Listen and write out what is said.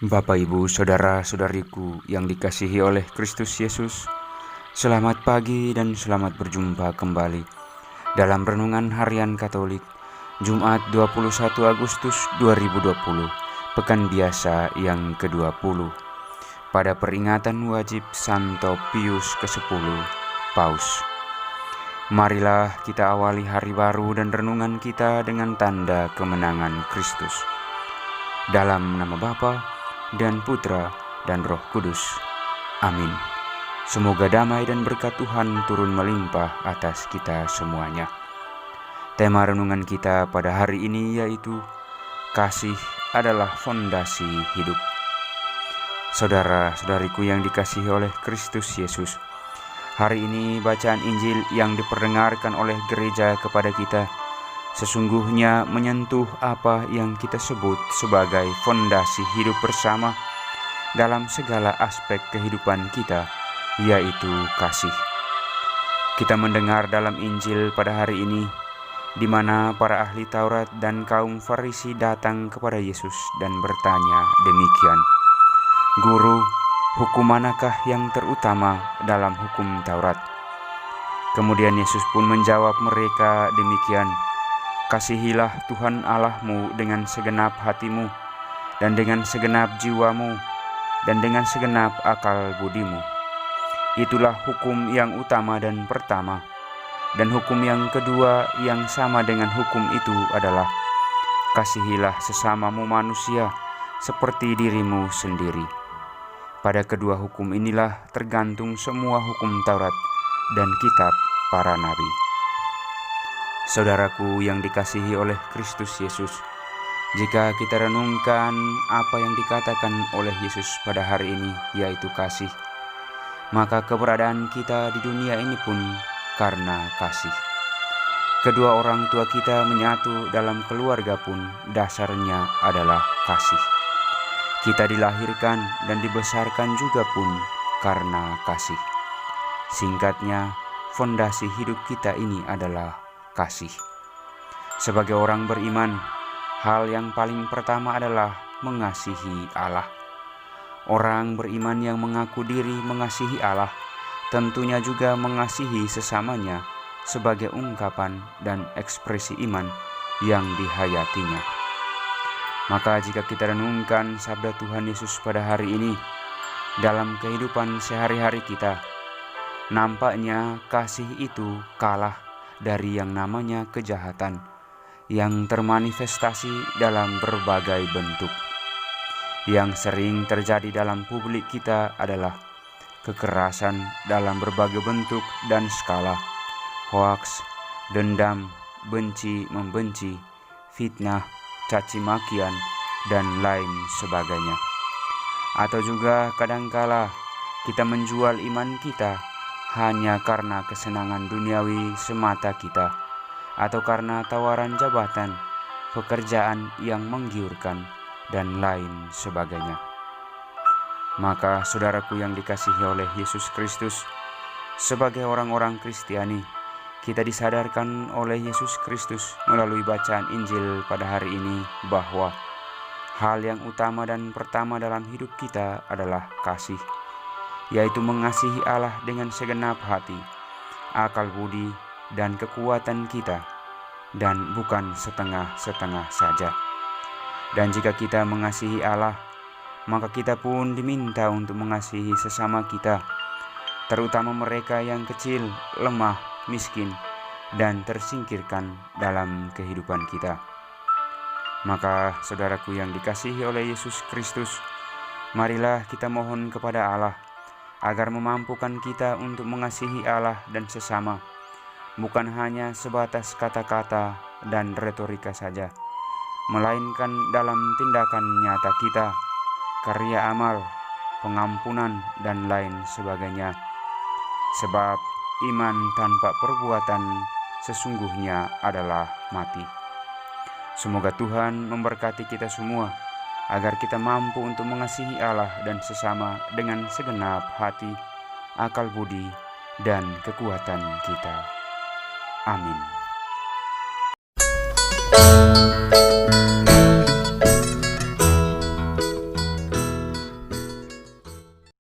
Bapak, Ibu, Saudara-saudariku yang dikasihi oleh Kristus Yesus, selamat pagi dan selamat berjumpa kembali dalam Renungan Harian Katolik, Jumat 21 Agustus 2020, Pekan Biasa yang ke-20, pada peringatan wajib Santo Pius ke-10, Paus. Marilah kita awali hari baru dan renungan kita dengan tanda kemenangan Kristus. Dalam nama Bapa dan Putra dan Roh Kudus. Amin. Semoga damai dan berkat Tuhan turun melimpah atas kita semuanya. Tema renungan kita pada hari ini yaitu kasih adalah fondasi hidup. Saudara-saudariku yang dikasihi oleh Kristus Yesus, hari ini bacaan Injil yang diperdengarkan oleh gereja kepada kita sesungguhnya menyentuh apa yang kita sebut sebagai fondasi hidup bersama dalam segala aspek kehidupan kita, yaitu kasih. Kita mendengar dalam Injil pada hari ini, di mana para ahli Taurat dan kaum Farisi datang kepada Yesus dan bertanya demikian, "Guru, hukum manakah yang terutama dalam hukum Taurat?" Kemudian Yesus pun menjawab mereka demikian, "Kasihilah Tuhan Allahmu dengan segenap hatimu, dan dengan segenap jiwamu, dan dengan segenap akal budimu. Itulah hukum yang utama dan pertama. Dan hukum yang kedua yang sama dengan hukum itu adalah, kasihilah sesamamu manusia seperti dirimu sendiri. Pada kedua hukum inilah tergantung semua hukum Taurat dan kitab para nabi." Saudaraku yang dikasihi oleh Kristus Yesus, jika kita renungkan apa yang dikatakan oleh Yesus pada hari ini, yaitu kasih, maka keberadaan kita di dunia ini pun karena kasih. Kedua orang tua kita menyatu dalam keluarga pun dasarnya adalah kasih. Kita dilahirkan dan dibesarkan juga pun karena kasih. Singkatnya, fondasi hidup kita ini adalah kasih. Sebagai orang beriman, hal yang paling pertama adalah mengasihi Allah. Orang beriman yang mengaku diri mengasihi Allah tentunya juga mengasihi sesamanya sebagai ungkapan dan ekspresi iman yang dihayatinya. Maka jika kita renungkan sabda Tuhan Yesus pada hari ini dalam kehidupan sehari-hari kita, nampaknya kasih itu kalah dari yang namanya kejahatan yang termanifestasi dalam berbagai bentuk. Yang sering terjadi dalam publik kita adalah kekerasan dalam berbagai bentuk dan skala, hoaks, dendam, benci-membenci, fitnah, caci makian, dan lain sebagainya. Atau juga kadangkala kita menjual iman kita hanya karena kesenangan duniawi semata kita, atau karena tawaran jabatan, pekerjaan yang menggiurkan, dan lain sebagainya. Maka saudaraku yang dikasihi oleh Yesus Kristus, sebagai orang-orang Kristiani, kita disadarkan oleh Yesus Kristus melalui bacaan Injil pada hari ini bahwa hal yang utama dan pertama dalam hidup kita adalah kasih, yaitu mengasihi Allah dengan segenap hati, akal budi, dan kekuatan kita, dan bukan setengah-setengah saja. Dan jika kita mengasihi Allah, maka kita pun diminta untuk mengasihi sesama kita, terutama mereka yang kecil, lemah, miskin, dan tersingkirkan dalam kehidupan kita. Maka saudaraku yang dikasihi oleh Yesus Kristus, marilah kita mohon kepada Allah agar memampukan kita untuk mengasihi Allah dan sesama, bukan hanya sebatas kata-kata dan retorika saja, melainkan dalam tindakan nyata kita, karya amal, pengampunan, dan lain sebagainya. Sebab iman tanpa perbuatan sesungguhnya adalah mati. Semoga Tuhan memberkati kita semua, agar kita mampu untuk mengasihi Allah dan sesama dengan segenap hati, akal budi, dan kekuatan kita. Amin.